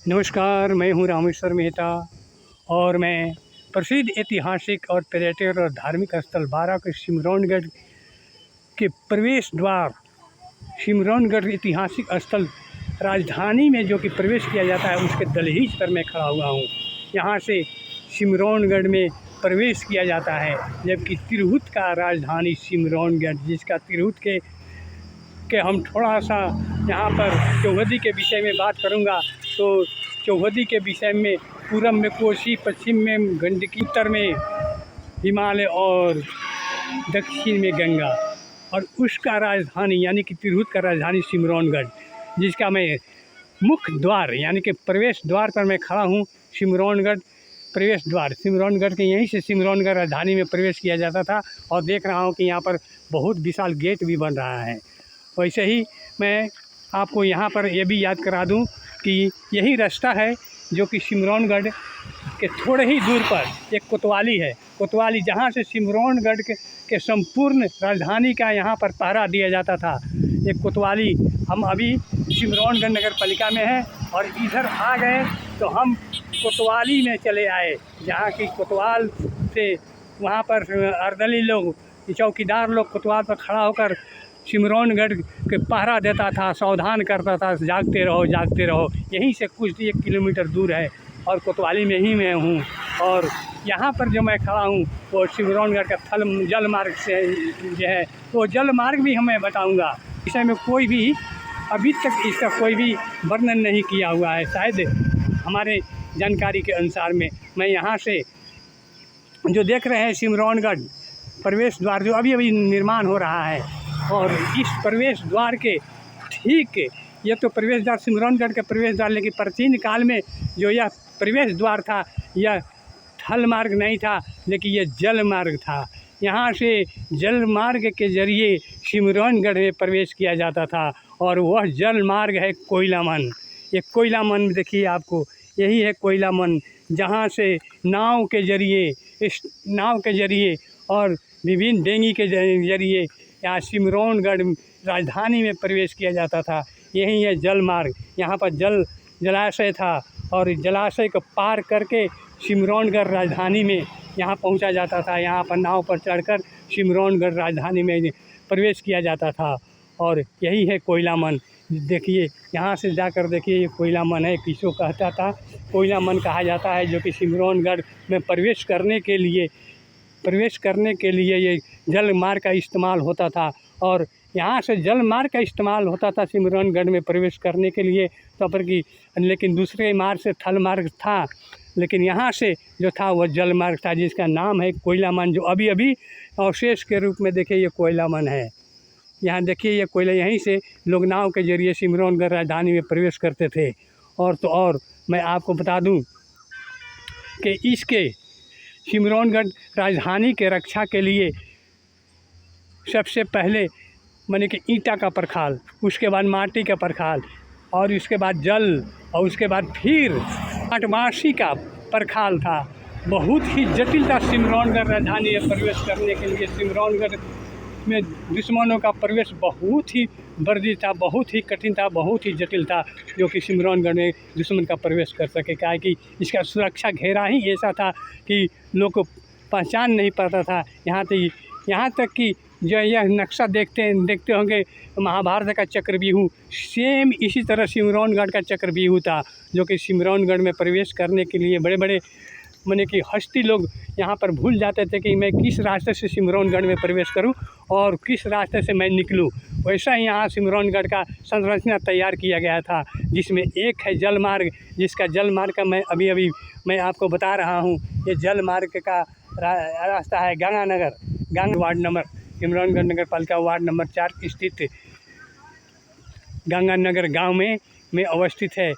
नमस्कार, मैं हूँ रामेश्वर मेहता और मैं प्रसिद्ध ऐतिहासिक और पर्यटन और धार्मिक स्थल बारा के सिमरौनगढ़ के प्रवेश द्वार सिमरौनगढ़ ऐतिहासिक स्थल राजधानी में जो कि प्रवेश किया जाता है उसके दहलीज पर मैं खड़ा हुआ हूँ। यहाँ से सिमरौनगढ़ में प्रवेश किया जाता है, जबकि तिरहुत का राजधानी सिमरौनगढ़, जिसका तिरहुत के हम थोड़ा सा यहाँ पर चौहदी के विषय में बात करूँगा। तो चौहदी के विषय में पूरब में कोसी, पश्चिम में गंडकी, उत्तर में हिमालय और दक्षिण में गंगा, और उसका राजधानी यानी कि तिरहुत का राजधानी सिमरौनगढ़, जिसका मैं मुख्य द्वार यानी कि प्रवेश द्वार पर मैं खड़ा हूँ। सिमरौनगढ़ प्रवेश द्वार, सिमरौनगढ़ के यहीं से सिमरौनगढ़ राजधानी में प्रवेश किया जाता था, और देख रहा हूँ कि यहाँ पर बहुत विशाल गेट भी बन रहा है। वैसे ही मैं आपको यहाँ पर यह भी याद करा दूँ कि यही रास्ता है जो कि सिमरौनगढ़ के थोड़े ही दूर पर एक कोतवाली है। कोतवाली जहाँ से सिमरौनगढ़ के संपूर्ण राजधानी का यहाँ पर पहरा दिया जाता था। एक कोतवाली, हम अभी सिमरौनगढ़ नगर पालिका में हैं और इधर आ गए तो हम कोतवाली में चले आए, जहाँ की कोतवाल से वहाँ पर अर्दली लोग, चौकीदार लोग कोतवाल पर खड़ा होकर सिमरौनगढ़ के पहरा देता था, सावधान करता था, जागते रहो जागते रहो। यहीं से कुछ 1 किलोमीटर दूर है और कोतवाली में ही मैं हूँ। और यहाँ पर जो मैं खड़ा हूँ वो सिमरौनगढ़ का थल जल मार्ग से जो है, वो जल मार्ग भी हमें बताऊँगा। विषय में कोई भी अभी तक इसका कोई भी वर्णन नहीं किया हुआ है, शायद हमारे जानकारी के अनुसार में। मैं यहाँ से जो देख रहे हैं सिमरौनगढ़ प्रवेश द्वार जो अभी अभी निर्माण हो रहा है, और इस प्रवेश द्वार के ठीक, ये तो प्रवेश द्वार सिमरौनगढ़ का प्रवेश द्वार, लेकिन प्राचीन काल में जो यह प्रवेश द्वार था यह थल मार्ग नहीं था, लेकिन यह जल मार्ग था। यहाँ से जल मार्ग के जरिए सिमरौनगढ़ में प्रवेश किया जाता था, और वह जल मार्ग है कोयलामन। ये कोयलामन देखिए, आपको यही है कोयलामन, जहाँ से नाव के जरिए और विभिन्न डेंगी के जरिए यहाँ सिमरौनगढ़ राजधानी में प्रवेश किया जाता था। यही है जल मार्ग। यहाँ पर जलाशय था, और जलाशय को पार करके सिमरौनगढ़ राजधानी में यहाँ पहुँचा जाता था। यहाँ पर नाव पर चढ़कर सिमरौनगढ़ राजधानी में प्रवेश किया जाता था, और यही है कोयलामन। देखिए, यहाँ से जाकर देखिए, ये कोयलामन है। किसको कहता था? कोयलामन कहा जाता है, जो कि सिमरौनगढ़ में प्रवेश करने के लिए ये जल मार्ग का इस्तेमाल होता था। और यहाँ से जल मार्ग का इस्तेमाल होता था सिमरौनगढ़ में प्रवेश करने के लिए, तो पर की, लेकिन दूसरे मार्ग से थल मार्ग था, लेकिन यहाँ से जो था वह जल मार्ग था, जिसका नाम है कोयलामन, जो अभी अभी अवशेष के रूप में देखिए ये कोयलामन है। यहाँ देखिए, ये कोयला, यहीं से लोग नाव के जरिए सिमरौनगढ़ राजधानी में प्रवेश करते थे। और मैं आपको बता दूँ कि इसके सिमरौनगढ़ राजधानी के रक्षा के लिए सबसे पहले माने कि ईंटा का परखाल, उसके बाद माटी का परखाल, और उसके बाद जल, और उसके बाद फिर आठवासी का परखाल था। बहुत ही जटिल था सिमरौनगढ़ राजधानी में प्रवेश करने के लिए। सिमरौनगढ़ में दुश्मनों का प्रवेश बहुत ही वर्जित था, बहुत ही कठिन था, बहुत ही जटिल था, जो कि सिमरौनगढ़ में दुश्मन का प्रवेश कर सके। क्या है कि इसका सुरक्षा घेरा ही ऐसा था कि लोग को पहचान नहीं पाता था। यहाँ तक कि जो यह नक्शा देखते होंगे महाभारत का चक्रव्यूह, सेम इसी तरह सिमरौनगढ़ का चक्रव्यूह था, जो कि सिमरौनगढ़ में प्रवेश करने के लिए बड़े बड़े माने कि हस्ती लोग यहाँ पर भूल जाते थे कि मैं किस रास्ते से सिमरौनगढ़ में प्रवेश करूं और किस रास्ते से मैं निकलूं। वैसा ही यहाँ सिमरौनगढ़ का संरचना तैयार किया गया था, जिसमें एक है जल मार्ग, जिसका जल मार्ग का मैं अभी आपको बता रहा हूँ। ये जल मार्ग का रास्ता है गंगा वार्ड नंबर, सिमरौनगढ़ नगर पालिका वार्ड नंबर 4 स्थित गंगानगर गाँव में अवस्थित है।